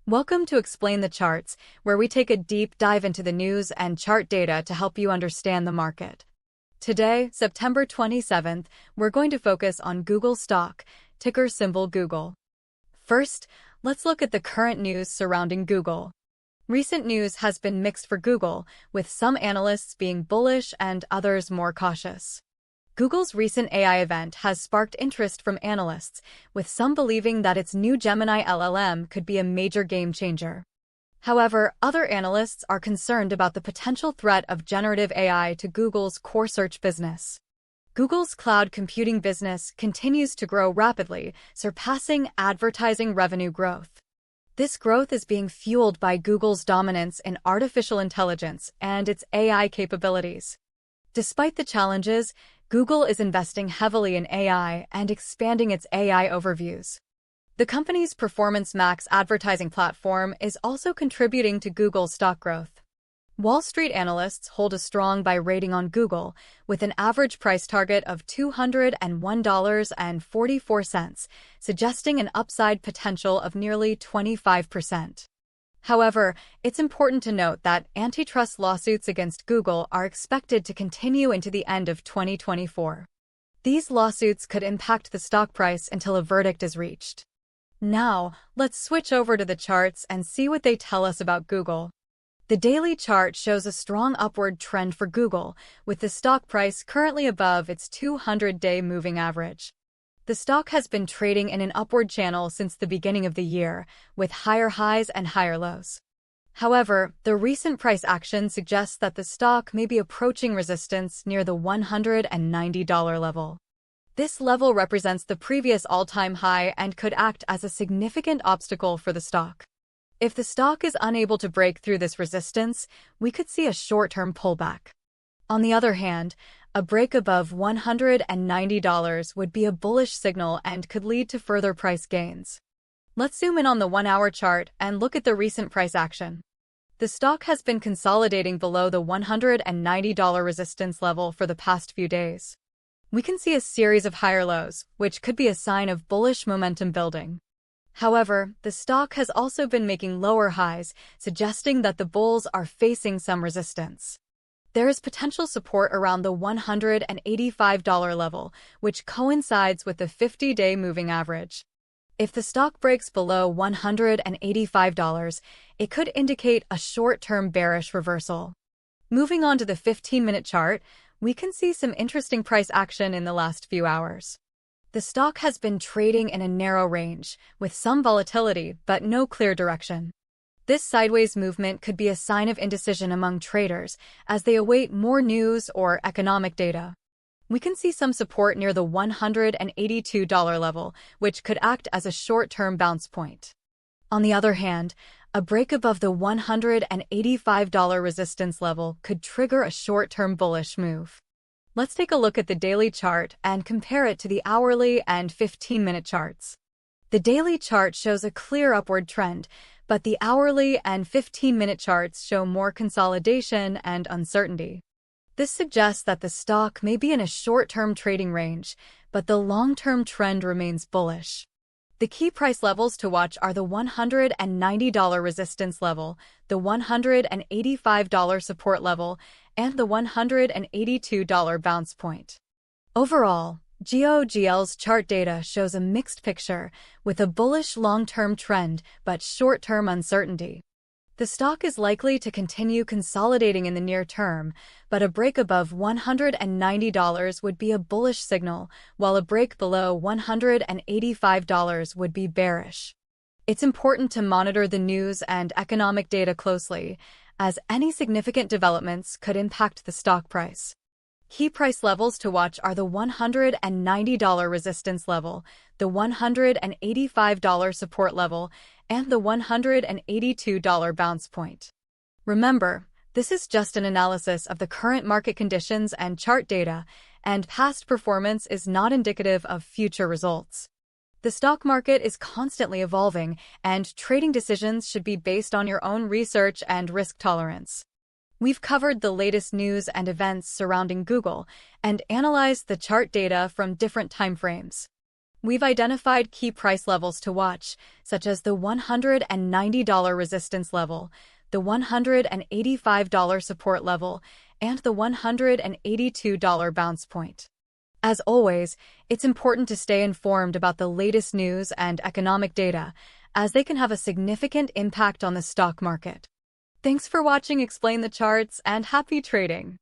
Welcome to Explain the Charts, where we take a deep dive into the news and chart data to help you understand the market. Today, September 27th, we're going to focus on Google stock, ticker symbol Google. First, let's look at the current news surrounding Google. Recent news has been mixed for Google, with some analysts being bullish and others more cautious. Google's recent AI event has sparked interest from analysts, with some believing that its new Gemini LLM could be a major game changer. However, other analysts are concerned about the potential threat of generative AI to Google's core search business. Google's cloud computing business continues to grow rapidly, surpassing advertising revenue growth. This growth is being fueled by Google's dominance in artificial intelligence and its AI capabilities. Despite the challenges, Google is investing heavily in AI and expanding its AI overviews. The company's Performance Max advertising platform is also contributing to Google's stock growth. Wall Street analysts hold a strong buy rating on Google, with an average price target of $201.44, suggesting an upside potential of nearly 25%. However, it's important to note that antitrust lawsuits against Google are expected to continue into the end of 2024. These lawsuits could impact the stock price until a verdict is reached. Now, let's switch over to the charts and see what they tell us about Google. The daily chart shows a strong upward trend for Google, with the stock price currently above its 200-day moving average. The stock has been trading in an upward channel since the beginning of the year, with higher highs and higher lows. However, the recent price action suggests that the stock may be approaching resistance near the $190 level. This level represents the previous all-time high and could act as a significant obstacle for the stock. If the stock is unable to break through this resistance, we could see a short-term pullback. On the other hand, a break above $190 would be a bullish signal and could lead to further price gains. Let's zoom in on the 1-hour chart and look at the recent price action. The stock has been consolidating below the $190 resistance level for the past few days. We can see a series of higher lows, which could be a sign of bullish momentum building. However, the stock has also been making lower highs, suggesting that the bulls are facing some resistance. There is potential support around the $185 level, which coincides with the 50-day moving average. If the stock breaks below $185, it could indicate a short-term bearish reversal. Moving on to the 15-minute chart, we can see some interesting price action in the last few hours. The stock has been trading in a narrow range, with some volatility but no clear direction. This sideways movement could be a sign of indecision among traders as they await more news or economic data. We can see some support near the $182 level, which could act as a short-term bounce point. On the other hand, a break above the $185 resistance level could trigger a short-term bullish move. Let's take a look at the daily chart and compare it to the hourly and 15-minute charts. The daily chart shows a clear upward trend, but the hourly and 15-minute charts show more consolidation and uncertainty. This suggests that the stock may be in a short-term trading range, but the long-term trend remains bullish. The key price levels to watch are the $190 resistance level, the $185 support level, and the $182 bounce point. Overall, GOGL's chart data shows a mixed picture, with a bullish long-term trend but short-term uncertainty. The stock is likely to continue consolidating in the near term, but a break above $190 would be a bullish signal, while a break below $185 would be bearish. It's important to monitor the news and economic data closely, as any significant developments could impact the stock price. Key price levels to watch are the $190 resistance level, the $185 support level, and the $182 bounce point. Remember, this is just an analysis of the current market conditions and chart data, and past performance is not indicative of future results. The stock market is constantly evolving, and trading decisions should be based on your own research and risk tolerance. We've covered the latest news and events surrounding Google and analyzed the chart data from different timeframes. We've identified key price levels to watch, such as the $190 resistance level, the $185 support level, and the $182 bounce point. As always, it's important to stay informed about the latest news and economic data, as they can have a significant impact on the stock market. Thanks for watching Explain the Charts, and happy trading!